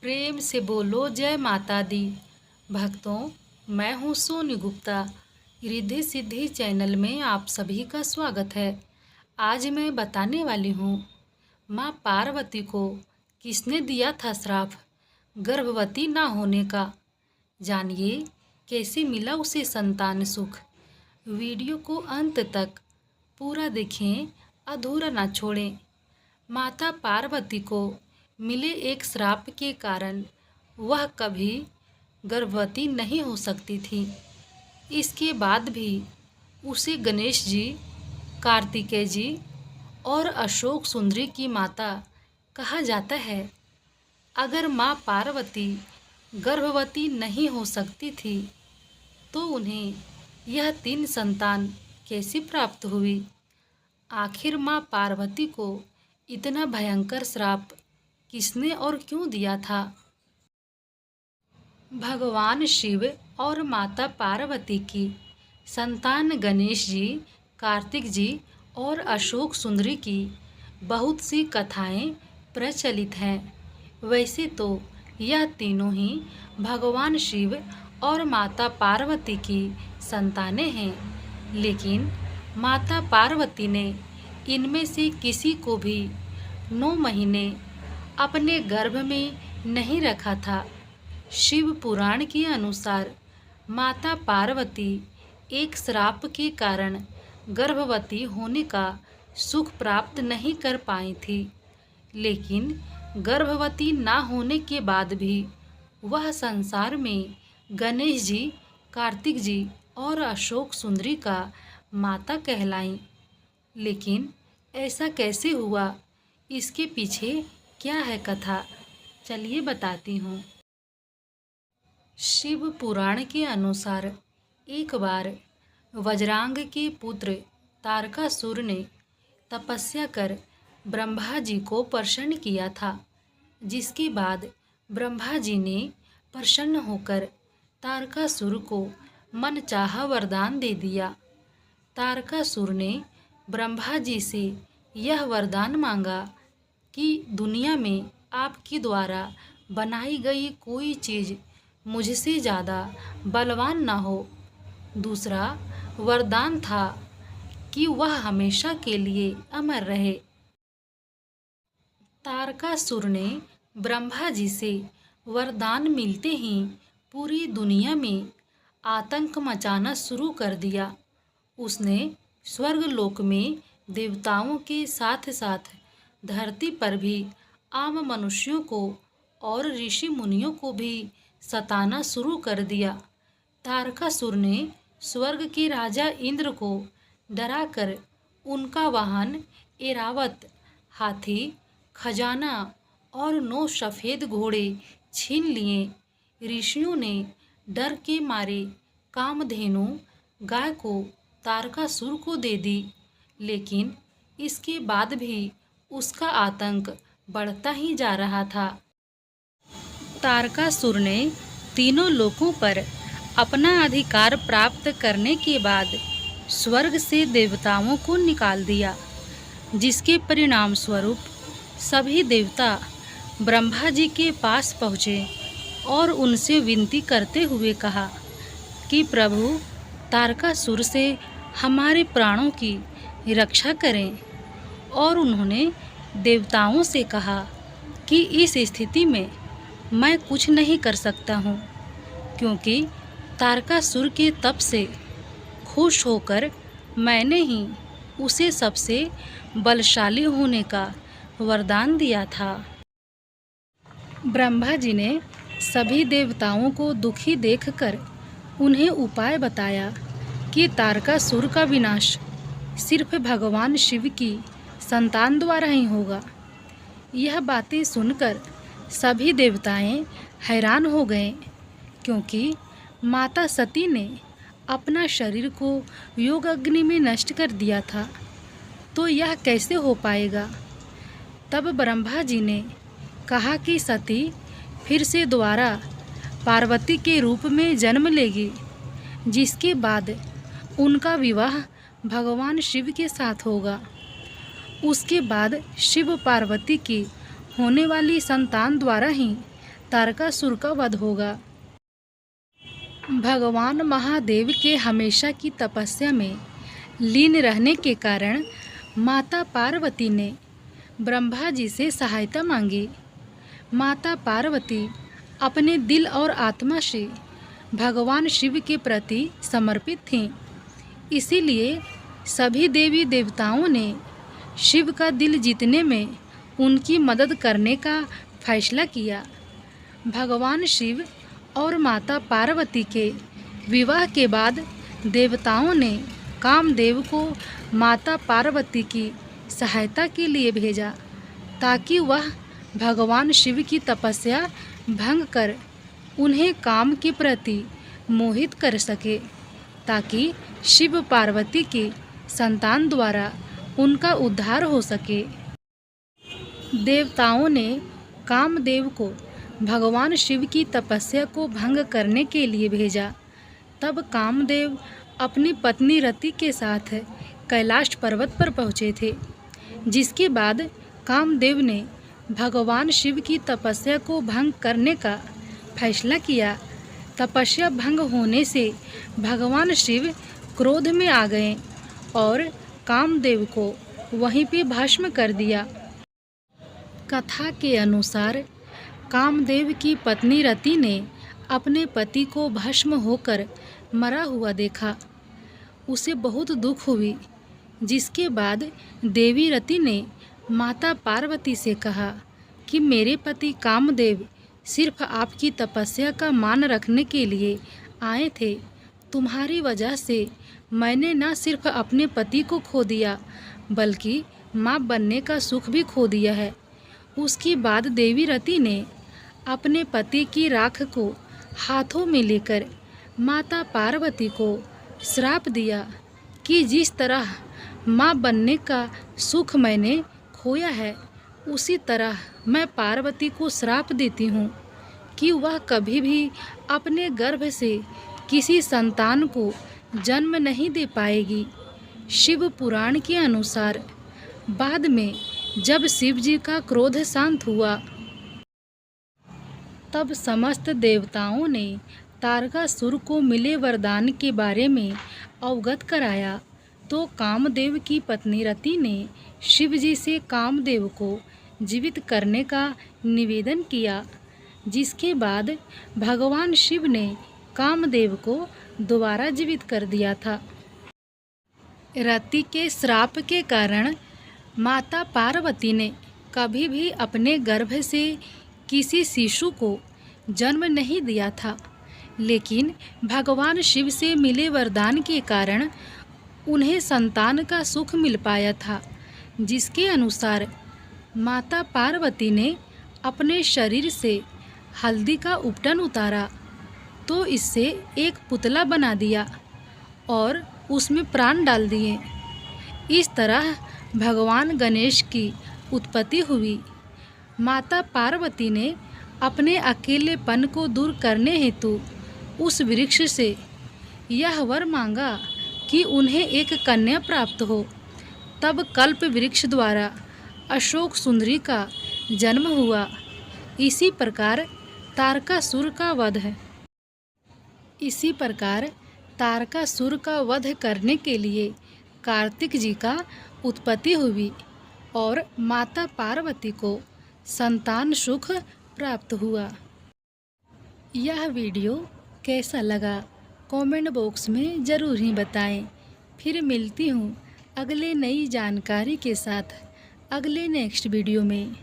प्रेम से बोलो जय माता दी। भक्तों, मैं हूँ सोनी गुप्ता। रिद्धि सिद्धि चैनल में आप सभी का स्वागत है। आज मैं बताने वाली हूँ माँ पार्वती को किसने दिया था श्राप गर्भवती ना होने का। जानिए कैसे मिला उसे संतान सुख। वीडियो को अंत तक पूरा देखें, अधूरा ना छोड़ें। माता पार्वती को मिले एक श्राप के कारण वह कभी गर्भवती नहीं हो सकती थी। इसके बाद भी उसे गणेश जी, कार्तिकेय जी और अशोक सुंदरी की माता कहा जाता है। अगर माँ पार्वती गर्भवती नहीं हो सकती थी तो उन्हें यह 3 संतान कैसे प्राप्त हुई? आखिर माँ पार्वती को इतना भयंकर श्राप किसने और क्यों दिया था? भगवान शिव और माता पार्वती की संतान गणेश जी, कार्तिक जी और अशोक सुंदरी की बहुत सी कथाएं प्रचलित हैं। वैसे तो यह तीनों ही भगवान शिव और माता पार्वती की संतानें हैं, लेकिन माता पार्वती ने इनमें से किसी को भी 9 महीने अपने गर्भ में नहीं रखा था। शिव पुराण के अनुसार माता पार्वती एक श्राप के कारण गर्भवती होने का सुख प्राप्त नहीं कर पाई थी, लेकिन गर्भवती ना होने के बाद भी वह संसार में गणेश जी, कार्तिक जी और अशोक सुंदरी का माता कहलाई। लेकिन ऐसा कैसे हुआ? इसके पीछे क्या है कथा? चलिए बताती हूँ। शिव पुराण के अनुसार एक बार वज्रांग के पुत्र तारकासुर ने तपस्या कर ब्रह्मा जी को प्रसन्न किया था, जिसके बाद ब्रह्मा जी ने प्रसन्न होकर तारकासुर को मनचाहा वरदान दे दिया। तारकासुर ने ब्रह्मा जी से यह वरदान मांगा कि दुनिया में आपके द्वारा बनाई गई कोई चीज़ मुझसे ज़्यादा बलवान ना हो। दूसरा वरदान था कि वह हमेशा के लिए अमर रहे। तारकासुर ने ब्रह्मा जी से वरदान मिलते ही पूरी दुनिया में आतंक मचाना शुरू कर दिया। उसने स्वर्गलोक में देवताओं के साथ साथ धरती पर भी आम मनुष्यों को और ऋषि मुनियों को भी सताना शुरू कर दिया। तारकासुर ने स्वर्ग के राजा इंद्र को डराकर उनका वाहन ऐरावत, हाथी, खजाना और 9 सफ़ेद घोड़े छीन लिए। ऋषियों ने डर के मारे कामधेनु गाय को तारकासुर को दे दी, लेकिन इसके बाद भी उसका आतंक बढ़ता ही जा रहा था। तारकासुर ने तीनों लोकों पर अपना अधिकार प्राप्त करने के बाद स्वर्ग से देवताओं को निकाल दिया, जिसके परिणाम स्वरूप सभी देवता ब्रह्मा जी के पास पहुँचे और उनसे विनती करते हुए कहा कि प्रभु, तारकासुर से हमारे प्राणों की रक्षा करें। और उन्होंने देवताओं से कहा कि इस स्थिति में मैं कुछ नहीं कर सकता हूँ, क्योंकि तारकासुर के तप से खुश होकर मैंने ही उसे सबसे बलशाली होने का वरदान दिया था। ब्रह्मा जी ने सभी देवताओं को दुखी देखकर उन्हें उपाय बताया कि तारकासुर का विनाश सिर्फ भगवान शिव की संतान द्वारा ही होगा। यह बातें सुनकर सभी देवताएं हैरान हो गए, क्योंकि माता सती ने अपना शरीर को योग अग्नि में नष्ट कर दिया था, तो यह कैसे हो पाएगा? तब ब्रह्मा जी ने कहा कि सती फिर से दोबारा पार्वती के रूप में जन्म लेगी, जिसके बाद उनका विवाह भगवान शिव के साथ होगा। उसके बाद शिव पार्वती की होने वाली संतान द्वारा ही तारकासुर का वध होगा। भगवान महादेव के हमेशा की तपस्या में लीन रहने के कारण माता पार्वती ने ब्रह्मा जी से सहायता मांगी। माता पार्वती अपने दिल और आत्मा से भगवान शिव के प्रति समर्पित थीं। इसीलिए सभी देवी देवताओं ने शिव का दिल जीतने में उनकी मदद करने का फैसला किया। भगवान शिव और माता पार्वती के विवाह के बाद देवताओं ने कामदेव को माता पार्वती की सहायता के लिए भेजा, ताकि वह भगवान शिव की तपस्या भंग कर उन्हें काम के प्रति मोहित कर सके, ताकि शिव पार्वती की संतान द्वारा उनका उद्धार हो सके। देवताओं ने कामदेव को भगवान शिव की तपस्या को भंग करने के लिए भेजा। तब कामदेव अपनी पत्नी रति के साथ कैलाश पर्वत पर पहुँचे थे, जिसके बाद कामदेव ने भगवान शिव की तपस्या को भंग करने का फैसला किया। तपस्या भंग होने से भगवान शिव क्रोध में आ गए और कामदेव को वहीं पे भस्म कर दिया। कथा के अनुसार कामदेव की पत्नी रति ने अपने पति को भस्म होकर मरा हुआ देखा। उसे बहुत दुख हुई, जिसके बाद देवी रति ने माता पार्वती से कहा कि मेरे पति कामदेव सिर्फ आपकी तपस्या का मान रखने के लिए आए थे। तुम्हारी वजह से मैंने न सिर्फ अपने पति को खो दिया, बल्कि माँ बनने का सुख भी खो दिया है। उसके बाद देवी रति ने अपने पति की राख को हाथों में लेकर माता पार्वती को श्राप दिया कि जिस तरह माँ बनने का सुख मैंने खोया है, उसी तरह मैं पार्वती को श्राप देती हूँ कि वह कभी भी अपने गर्भ से किसी संतान को जन्म नहीं दे पाएगी। शिव पुराण के अनुसार बाद में जब शिव जी का क्रोध शांत हुआ, तब समस्त देवताओं ने तारकासुर को मिले वरदान के बारे में अवगत कराया। तो कामदेव की पत्नी रति ने शिव जी से कामदेव को जीवित करने का निवेदन किया, जिसके बाद भगवान शिव ने कामदेव को दोबारा जीवित कर दिया था। रति के श्राप के कारण माता पार्वती ने कभी भी अपने गर्भ से किसी शिशु को जन्म नहीं दिया था, लेकिन भगवान शिव से मिले वरदान के कारण उन्हें संतान का सुख मिल पाया था, जिसके अनुसार माता पार्वती ने अपने शरीर से हल्दी का उपटन उतारा, तो इससे एक पुतला बना दिया और उसमें प्राण डाल दिए। इस तरह भगवान गणेश की उत्पत्ति हुई। माता पार्वती ने अपने अकेलेपन को दूर करने हेतु उस वृक्ष से यह वर मांगा कि उन्हें एक कन्या प्राप्त हो। तब कल्प वृक्ष द्वारा अशोक सुंदरी का जन्म हुआ। इसी प्रकार तारकासुर का वध है। इसी प्रकार तारकासुर का वध करने के लिए कार्तिक जी का उत्पत्ति हुई और माता पार्वती को संतान सुख प्राप्त हुआ। यह वीडियो कैसा लगा कमेंट बॉक्स में ज़रूर ही बताएं। फिर मिलती हूँ अगले नई जानकारी के साथ अगले नेक्स्ट वीडियो में।